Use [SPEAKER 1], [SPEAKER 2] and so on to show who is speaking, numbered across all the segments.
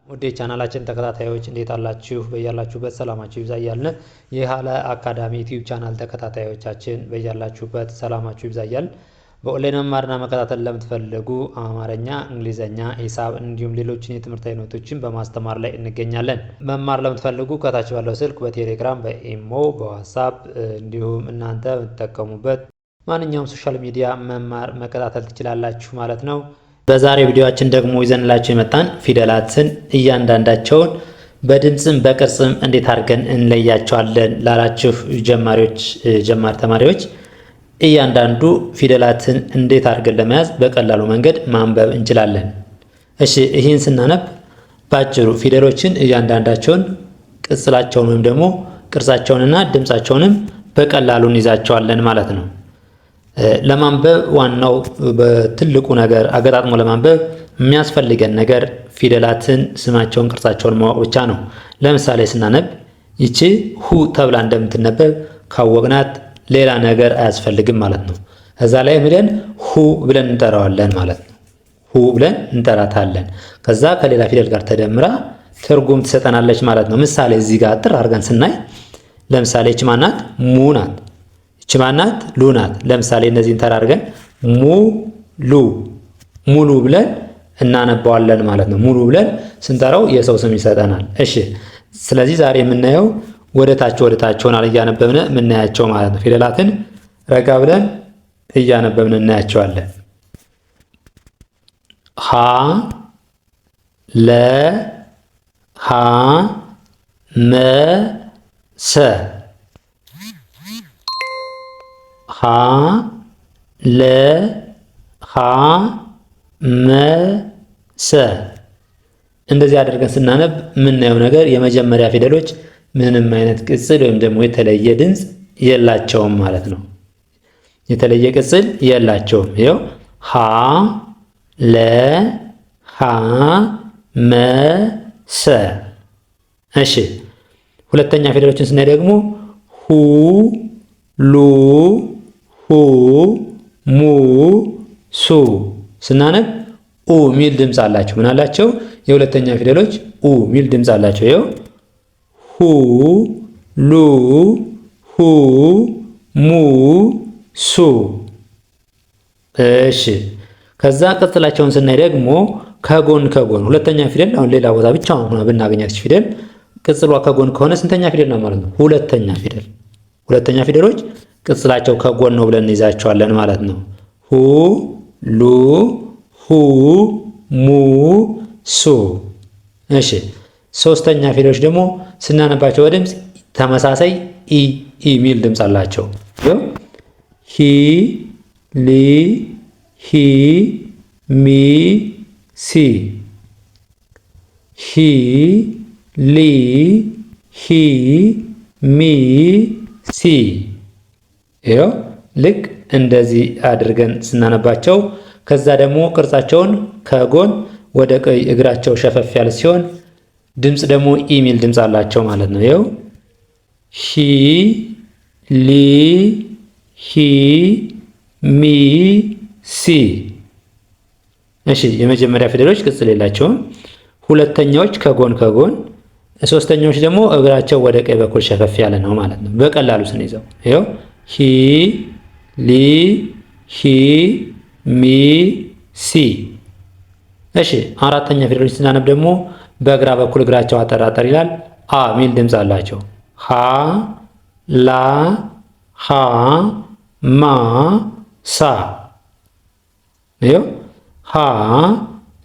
[SPEAKER 1] ውድ የቻናላችን ተከታታዮች እንዴት አላችሁ? በያላችሁበት ሰላማችሁ ይብዛ እያልን የሃለ አካዳሚ ዩቲዩብ ቻናል ተከታታዮቻችን በያላችሁበት ሰላማችሁ ይብዛ እያልን በኦንላይን መማርና መከታተል ለምትፈልጉ አማርኛ፣ እንግሊዘኛ፣ ሂሳብ እንዲሁም ሌሎችን የትምህርት አይነቶችን በማስተማር ላይ እንገኛለን። መማር ለምትፈልጉ ከታች ባለው ስልክ በቴሌግራም፣ በኢሞ፣ በዋትስአፕ እንዲሁም እናንተ የምትጠቀሙበት ማንኛውም ሶሻል ሚዲያ መማር መከታተል ትችላላችሁ ማለት ነው። በዛሬ ቪዲዮአችን ደግሞ ይዘንላችሁ የመጣን ፊደላትን እያንዳንዳቸውን በድምጽም በቅርጽም እንዴት አድርገን እንለያቸዋለን ላላችሁ ጀማሪ ተማሪዎች እያንዳንዱ ፊደላትን እንዴት አድርገን ለመያዝ በቀላሉ መንገድ ማንበብ እንችላለን። እሺ ይህን ስናነብ ባጭሩ ፊደሎችን እያንዳንዳቸውን ቅጽላቸውን ወይም ደግሞ ቅርጻቸውንና ድምጻቸውንም በቀላሉ እንይዛቸዋለን ማለት ነው። ለማንበብ ዋናው በትልቁ ነገር አገጣጥሞ ለማንበብ የሚያስፈልገን ነገር ፊደላትን ስማቸውን ቅርጻቸውን ማወቅ ብቻ ነው። ለምሳሌ ስናነብ ይቺ ሁ ተብላ እንደምትነበብ ካወቅናት ሌላ ነገር አያስፈልግም ማለት ነው። ከዛ ላይ ምለን ሁ ብለን እንጠራዋለን ማለት ነው። ሁ ብለን እንጠራታለን። ከዛ ከሌላ ፊደል ጋር ተደምራ ትርጉም ትሰጠናለች ማለት ነው። ምሳሌ እዚህ ጋር ጥር አድርገን ስናይ ለምሳሌ ይቺ ማናት? ሙ ናት። ይቺ ማናት? ሉ ናት። ለምሳሌ እነዚህን ተራርገን ሙሉ ብለን እናነባዋለን ማለት ነው። ሙሉ ብለን ስንጠራው የሰው ስም ይሰጠናል። እሺ ስለዚህ ዛሬ የምናየው ወደ ታች ሆናል እያነበብን የምናያቸው ማለት ነው። ፊደላትን ረጋ ብለን እያነበብን እናያቸዋለን። ሀ ለ ሀ መ ሰ ሀ ለ ሀ መ ሰ እንደዚህ አድርገን ስናነብ የምናየው ነገር የመጀመሪያ ፊደሎች ምንም አይነት ቅጽል ወይም ደግሞ የተለየ ድምፅ የላቸውም ማለት ነው። የተለየ ቅጽል የላቸውም። ይኸው ሀ ለ ሀ መ ሰ። እሺ ሁለተኛ ፊደሎችን ስናይ ደግሞ ሁ ሉ ሁ ሙ ሱ ስናነብ ኡ ሚል ድምፅ አላቸው። ምን አላቸው? የሁለተኛ ፊደሎች ኡ ሚል ድምፅ አላቸው። ይኸው ሁ ሉ ሁ ሙ ሱ። እሺ ከዛ ቅጽላቸውን ስናይ ደግሞ ከጎን ሁለተኛ ፊደል አሁን ሌላ ቦታ ብቻ ሆና ብናገኛት ፊደል ቅጽሏ ከጎን ከሆነ ስንተኛ ፊደል ነው ማለት ነው? ሁለተኛ ፊደል። ሁለተኛ ፊደሎች ቅጽላቸው ከጎን ነው ብለን እንይዛቸዋለን ማለት ነው። ሁ ሉ ሁ ሙ ሱ። እሺ ሶስተኛ ፊደሎች ደግሞ ስናነባቸው በድምፅ ተመሳሳይ ኢ ሚል ድምፅ አላቸው። ሂ ሊ ሂ ሚ ሲ ሂ ሊ ሂ ሚ ሲ። ይኸው ልክ እንደዚህ አድርገን ስናነባቸው ከዛ ደግሞ ቅርጻቸውን ከጎን ወደ ቀኝ እግራቸው ሸፈፍ ያለ ሲሆን ድምፅ ደግሞ ኢ ሚል ድምፅ አላቸው ማለት ነው። ይኸው ሂ ሊ ሂ ሚ ሲ። እሺ የመጀመሪያ ፊደሎች ቅጽል የላቸውም። ሁለተኛዎች ከጎን ሶስተኛዎች ደግሞ እግራቸው ወደ ቀኝ በኩል ሸፈፍ ያለ ነው ማለት ነው። በቀላሉ ስንይዘው ይኸው ሂ ሊ ሂ ሚ ሲ። እሺ አራተኛ ፊደሎች ስናነብ ደግሞ በግራ በኩል እግራቸው አጠራጠር ይላል። አ ሚል ድምፅ አላቸው። ሃ ላ ሃ ማ ሳ። ይኸው ሃ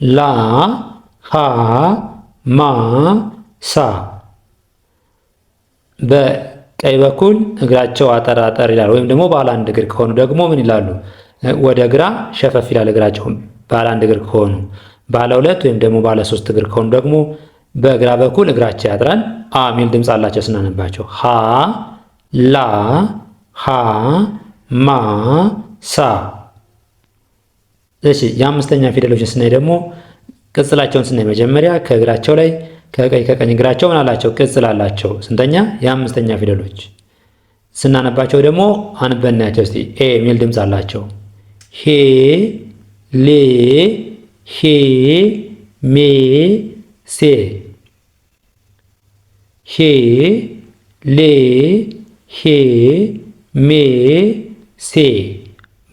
[SPEAKER 1] ላ ሃ ማ ሳ። በቀኝ በኩል እግራቸው አጠራጠር ይላል። ወይም ደግሞ ባለ አንድ እግር ከሆኑ ደግሞ ምን ይላሉ? ወደ ግራ ሸፈፍ ይላል እግራቸው ባለ አንድ እግር ከሆኑ። ባለ ሁለት ወይም ደግሞ ባለ ሶስት እግር ከሆኑ ደግሞ በግራ በኩል እግራቸው ያጥራል። አ ሚል ድምፅ አላቸው ስናነባቸው። ሃ ላ ሃ ማ ሳ። እሺ የአምስተኛ ፊደሎችን ስናይ ደግሞ ቅጽላቸውን ስናይ መጀመሪያ ከእግራቸው ላይ ከቀኝ እግራቸው ምን አላቸው? ቅጽል አላቸው። ስንተኛ? የአምስተኛ ፊደሎች ስናነባቸው ደግሞ አንበናቸው እስቲ ኤ ሚል ድምፅ አላቸው። ሄ ሌ ሄ ሜ ሴ ሄ ሌ ሄ ሜ ሴ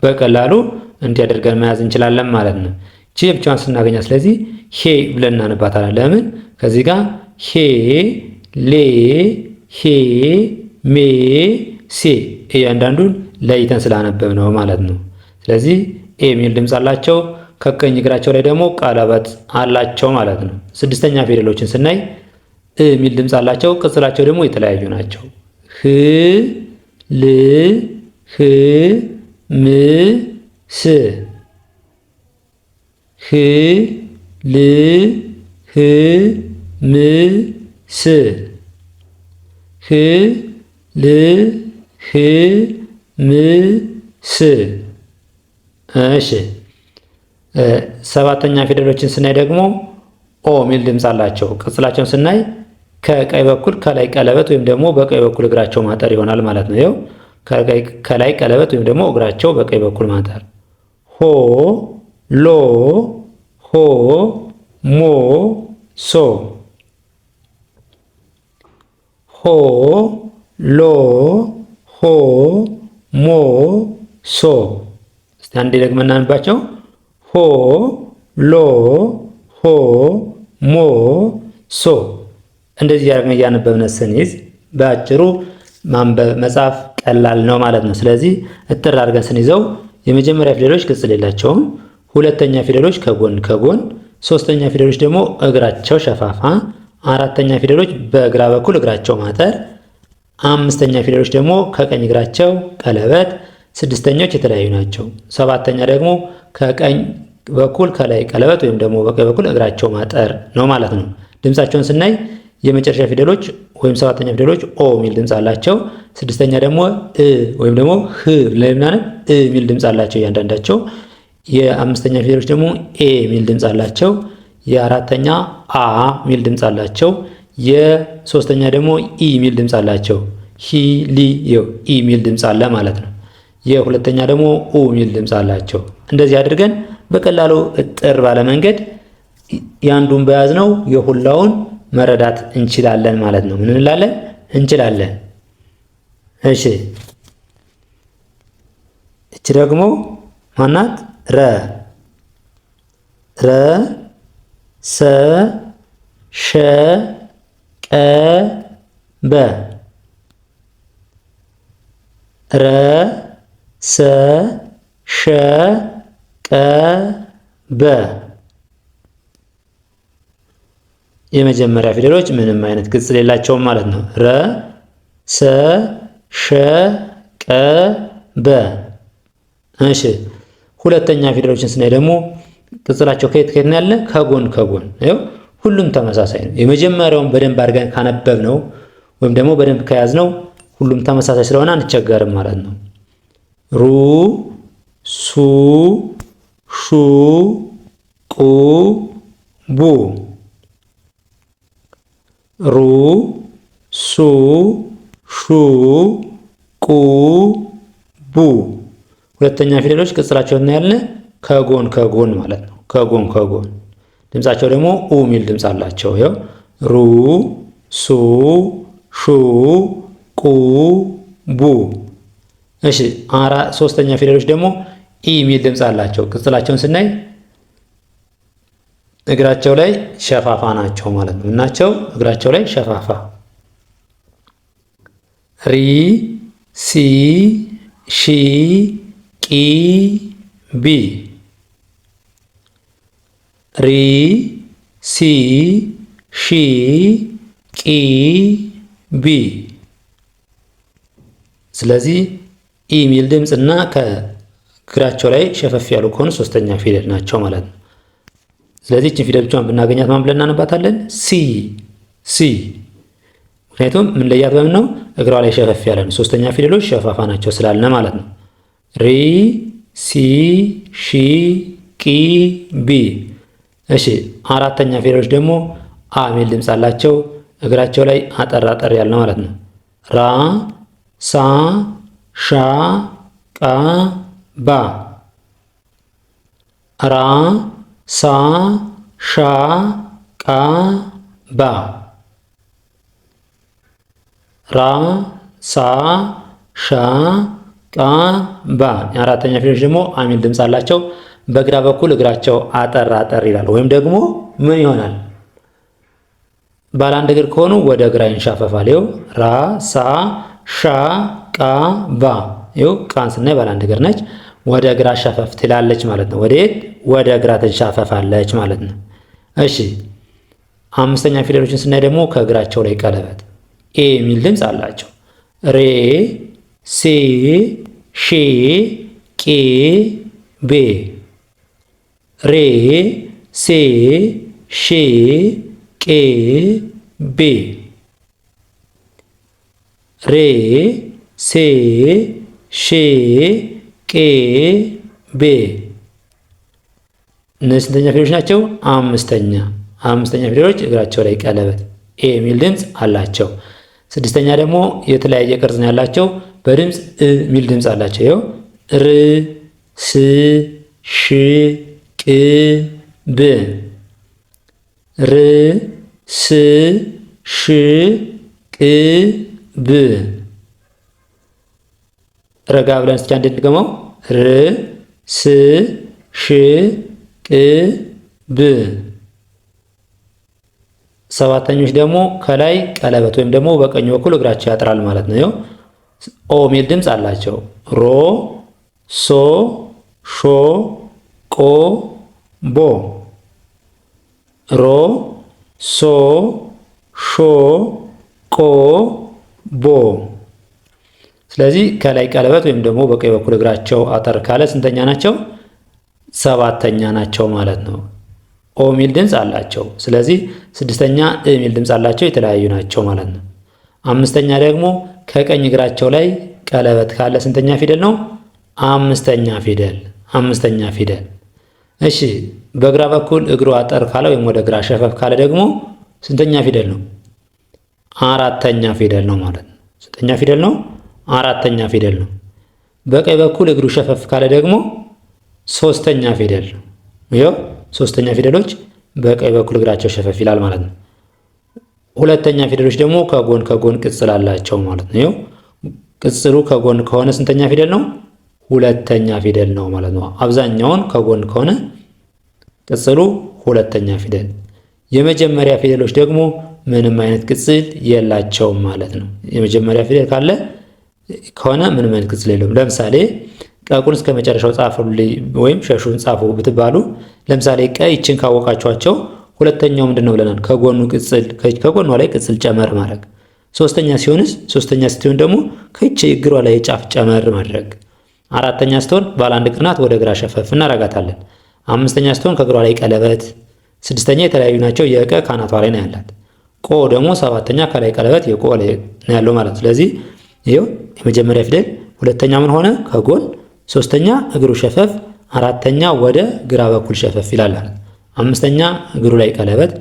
[SPEAKER 1] በቀላሉ እንዲያደርገን መያዝ እንችላለን ማለት ነው። ቼ ብቻዋን ስናገኛት ስለዚህ ሄ ብለን እናነባታለን። ለምን ከዚህ ጋር ሄ ሌ ሄ ሜ ሴ እያንዳንዱን ለይተን ስላነበብ ነው ማለት ነው። ስለዚህ ኤ የሚል ድምፅ አላቸው። ከቀኝ እግራቸው ላይ ደግሞ ቀለበት አላቸው ማለት ነው። ስድስተኛ ፊደሎችን ስናይ እ የሚል ድምፅ አላቸው። ቅጽላቸው ደግሞ የተለያዩ ናቸው። ህ ል ህ ም ስ ህ ል ህ ም ስ ህ ል ህ ም ስ። እሺ ሰባተኛ ፊደሎችን ስናይ ደግሞ ኦ የሚል ድምፅ አላቸው። ቅጽላቸውን ስናይ ከቀኝ በኩል ከላይ ቀለበት ወይም ደግሞ በቀኝ በኩል እግራቸው ማጠር ይሆናል ማለት ነው። ይኸው ከላይ ቀለበት ወይም ደግሞ እግራቸው በቀኝ በኩል ማጠር። ሆ ሎ ሆ ሞ ሶ ሆ ሎ ሆ ሞ ሶ። እስቲ አንዴ ደግመን እናንባቸው። ሆ ሎ ሆ ሞ ሶ። እንደዚህ ያደረግን እያነበብን ስንይዝ በአጭሩ ማንበብ መጻፍ ቀላል ነው ማለት ነው። ስለዚህ እጥር አድርገን ስንይዘው የመጀመሪያ ፊደሎች ቅጽል የላቸውም። ሁለተኛ ፊደሎች ከጎን ከጎን፣ ሶስተኛ ፊደሎች ደግሞ እግራቸው ሸፋፋ፣ አራተኛ ፊደሎች በግራ በኩል እግራቸው ማጠር፣ አምስተኛ ፊደሎች ደግሞ ከቀኝ እግራቸው ቀለበት፣ ስድስተኞች የተለያዩ ናቸው። ሰባተኛ ደግሞ ከቀኝ በኩል ከላይ ቀለበት ወይም ደግሞ በቀኝ በኩል እግራቸው ማጠር ነው ማለት ነው። ድምፃቸውን ስናይ የመጨረሻ ፊደሎች ወይም ሰባተኛ ፊደሎች ኦ የሚል ድምፅ አላቸው። ስድስተኛ ደግሞ እ ወይም ደግሞ ህ ለምናነብ እ የሚል ድምፅ አላቸው እያንዳንዳቸው። የአምስተኛ ፊደሎች ደግሞ ኤ የሚል ድምፅ አላቸው። የአራተኛ አ የሚል ድምፅ አላቸው። የሶስተኛ ደግሞ ኢ የሚል ድምፅ አላቸው። ሂ ሊ ኢ የሚል ድምፅ አለ ማለት ነው። የሁለተኛ ደግሞ ኡ የሚል ድምፅ አላቸው። እንደዚህ አድርገን በቀላሉ እጥር ባለ መንገድ ያንዱን በያዝነው የሁላውን መረዳት እንችላለን ማለት ነው። ምን እንላለን? እንችላለን። እሺ እቺ ደግሞ ማናት? ረ ረ ሰ ሸ ቀ በ ረ ሰ ሸ ቀ በ። የመጀመሪያ ፊደሎች ምንም አይነት ቅጽል የላቸውም ማለት ነው። ረ ሰ ሸ ቀ በ። እሺ ሁለተኛ ፊደሎችን ስናይ ደግሞ ቅጽላቸው ከየት ከየት ነው ያለ? ከጎን ከጎን። ይኸው ሁሉም ተመሳሳይ ነው። የመጀመሪያውን በደንብ አድርገን ካነበብ ነው ወይም ደግሞ በደንብ ከያዝ ነው ሁሉም ተመሳሳይ ስለሆነ አንቸገርም ማለት ነው። ሩ ሱ ሹ ቁ ቡ ሩ ሱ ሹ ቁ ቡ። ሁለተኛ ፊደሎች ቅጽላቸው እናያለን ከጎን ከጎን ማለት ነው። ከጎን ከጎን ድምፃቸው ደግሞ ኡ የሚል ድምፅ አላቸው። ይኸው ሩ ሱ ሹ ቁ ቡ። እሺ ሶስተኛ ፊደሎች ደግሞ ኢ የሚል ድምፅ አላቸው። ቅጽላቸውን ስናይ እግራቸው ላይ ሸፋፋ ናቸው ማለት ነው። እናቸው እግራቸው ላይ ሸፋፋ። ሪ ሲ ሺ ቂ ቢ ሪ ሲ ሺ ቂ ቢ። ስለዚህ ኢ የሚል ድምፅ እና ከእግራቸው ላይ ሸፈፍ ያሉ ከሆኑ ሶስተኛ ፊደል ናቸው ማለት ነው። ስለዚህ እችን ፊደል ብቻዋን ብናገኛት ማን ብለን እናነባታለን? ሲ ሲ። ምክንያቱም ምን ለያት በምን ነው? እግሯ ላይ ሸፈፍ ያለ ነው። ሶስተኛ ፊደሎች ሸፋፋ ናቸው ስላልነ ማለት ነው። ሪ ሲ ሺ ቂ ቢ። እሺ አራተኛ ፊደሎች ደግሞ አ የሚል ድምፅ አላቸው። እግራቸው ላይ አጠር አጠር ያለ ነው ማለት ነው። ራ ሳ ሻ ቃ ባ ራ ሳ ሻ ቃ ቃባ ራ ሳ ሻ ቃ ባ። የአራተኛ ፊደሎች ደግሞ አሚል ድምፅ አላቸው። በግራ በኩል እግራቸው አጠር አጠር ይላል። ወይም ደግሞ ምን ይሆናል? ባለ አንድ እግር ከሆኑ ወደ ግራ ይንሻፈፋል። ይኸው ራ ሳ ሻ ቃ ባ። ይኸው ቃን ስናይ ባለ አንድ እግር ነች። ወደ ግራ ሻፈፍ ትላለች ማለት ነው። ወዴት? ወደ ግራ ትንሻፈፋለች ማለት ነው። እሺ አምስተኛ ፊደሎችን ስናይ ደግሞ ከእግራቸው ላይ ቀለበት ኤ የሚል ድምፅ አላቸው። ሬ ሴ ሼ ቄ ቤ። ሬ ሴ ሼ ቄ ቤ። ሬ ሴ ሼ ቄ ቤ። እነዚህ ስንተኛ ፊደሎች ናቸው? አምስተኛ ፊደሎች እግራቸው ላይ ቀለበት ኤ የሚል ድምፅ አላቸው። ስድስተኛ ደግሞ የተለያየ ቅርጽ ነው ያላቸው። በድምፅ እ የሚል ድምፅ አላቸው። ይኸው ር ስ ሽ ቅ ብ። ር ስ ሽ ቅ ብ። ረጋ ብለን እስኪ አንድ እንድገመው። ር ስ ሽ ቅ ብ። ሰባተኞች ደግሞ ከላይ ቀለበት ወይም ደግሞ በቀኝ በኩል እግራቸው ያጥራል ማለት ነው። ኦ ሚል ድምፅ አላቸው። ሮ ሶ ሾ ቆ ቦ። ሮ ሶ ሾ ቆ ቦ። ስለዚህ ከላይ ቀለበት ወይም ደግሞ በቀኝ በኩል እግራቸው አጠር ካለ ስንተኛ ናቸው? ሰባተኛ ናቸው ማለት ነው። ኦ ሚል ድምፅ አላቸው። ስለዚህ ስድስተኛ እ ሚል ድምፅ አላቸው። የተለያዩ ናቸው ማለት ነው። አምስተኛ ደግሞ ከቀኝ እግራቸው ላይ ቀለበት ካለ ስንተኛ ፊደል ነው? አምስተኛ ፊደል። እሺ በግራ በኩል እግሩ አጠር ካለ ወይም ወደ ግራ ሸፈፍ ካለ ደግሞ ስንተኛ ፊደል ነው? አራተኛ ፊደል ነው ማለት ነው። ስንተኛ ፊደል ነው? አራተኛ ፊደል ነው። በቀኝ በኩል እግሩ ሸፈፍ ካለ ደግሞ ሶስተኛ ፊደል ነው። ይኸው ሶስተኛ ፊደሎች በቀኝ በኩል እግራቸው ሸፈፍ ይላል ማለት ነው። ሁለተኛ ፊደሎች ደግሞ ከጎን ቅጽል አላቸው ማለት ነው። ይኸው ቅጽሉ ከጎን ከሆነ ስንተኛ ፊደል ነው? ሁለተኛ ፊደል ነው ማለት ነው። አብዛኛውን ከጎን ከሆነ ቅጽሉ ሁለተኛ ፊደል። የመጀመሪያ ፊደሎች ደግሞ ምንም አይነት ቅጽል የላቸውም ማለት ነው። የመጀመሪያ ፊደል ካለ ከሆነ ምንም አይነት ቅጽል የለውም። ለምሳሌ ቀቁን እስከ መጨረሻው ጻፉልኝ ወይም ሸሹን ጻፉ ብትባሉ ለምሳሌ ቀይችን ካወቃቸዋቸው ሁለተኛው ምንድነው ብለናል? ከጎኑ ቅጽል ከጎኗ ላይ ቅጽል ጨመር ማድረግ። ሶስተኛ ስትሆን ደግሞ ከይቺ እግሯ ላይ ጫፍ ጨመር ማድረግ። አራተኛ ስትሆን ባለ አንድ እግር ናት፣ ወደ ግራ ሸፈፍ እናረጋታለን። አምስተኛ ስትሆን ከእግሯ ላይ ቀለበት። ስድስተኛ የተለያዩ ናቸው። የቀ ካናቷ ላይ ነው ያላት። ቆ ደግሞ ሰባተኛ ከላይ ቀለበት የቆ ላይ ነው ያለው ማለት። ስለዚህ ይሄው የመጀመሪያ ፊደል ሁለተኛ ምን ሆነ? ከጎን። ሶስተኛ እግሩ ሸፈፍ፣ አራተኛ ወደ ግራ በኩል ሸፈፍ ይላል። አምስተኛ እግሩ ላይ ቀለበት።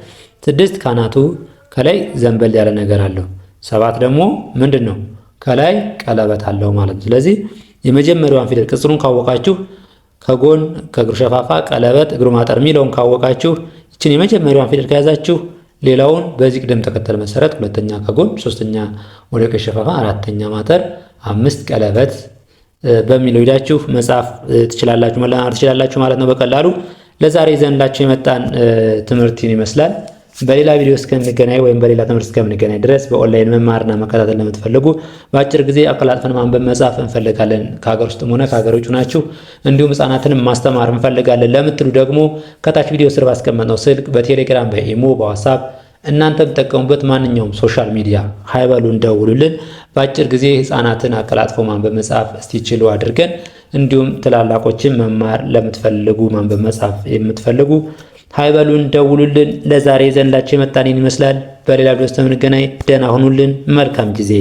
[SPEAKER 1] ስድስት ካናቱ ከላይ ዘንበል ያለ ነገር አለው። ሰባት ደግሞ ምንድን ነው? ከላይ ቀለበት አለው ማለት ነው። ስለዚህ የመጀመሪያዋን ፊደል ቅጽሉን ካወቃችሁ ከጎን ከእግሩ ሸፋፋ ቀለበት እግሩ ማጠር የሚለውን ካወቃችሁ ይችን የመጀመሪያዋን ፊደል ከያዛችሁ ሌላውን በዚህ ቅደም ተከተል መሰረት ሁለተኛ ከጎን፣ ሶስተኛ ወደ ቀኝ ሸፋፋ፣ አራተኛ ማጠር፣ አምስት ቀለበት በሚለው ሄዳችሁ መጻፍ ትችላላችሁ፣ መለማመድ ትችላላችሁ ማለት ነው በቀላሉ። ለዛሬ ዘንዳችሁ የመጣን ትምህርትን ይመስላል። በሌላ ቪዲዮ እስከምንገናኝ ወይም በሌላ ትምህርት እስከምንገናኝ ድረስ በኦንላይን መማርና መከታተል ለምትፈልጉ በአጭር ጊዜ አቀላጥፈን ማንበብ መጻፍ እንፈልጋለን ከሀገር ውስጥም ሆነ ከሀገር ውጭ ናችሁ፣ እንዲሁም ህጻናትንም ማስተማር እንፈልጋለን ለምትሉ ደግሞ ከታች ቪዲዮ ስር ባስቀመጥነው ስልክ በቴሌግራም በኢሞ በዋትስአፕ እናንተ የምትጠቀሙበት ማንኛውም ሶሻል ሚዲያ ሀይበሉን ደውሉልን። በአጭር ጊዜ ህፃናትን አቀላጥፎ ማንበብ መጻፍ እስቲችሉ አድርገን እንዲሁም ትላላቆችን መማር ለምትፈልጉ ማንበብ መጻፍ የምትፈልጉ ሀይበሉን ደውሉልን። ለዛሬ ዘንዳችሁ የመጣን ይመስላል። በሌላ ቪዲዮ እስከምንገናኝ ደህና ሁኑልን። መልካም ጊዜ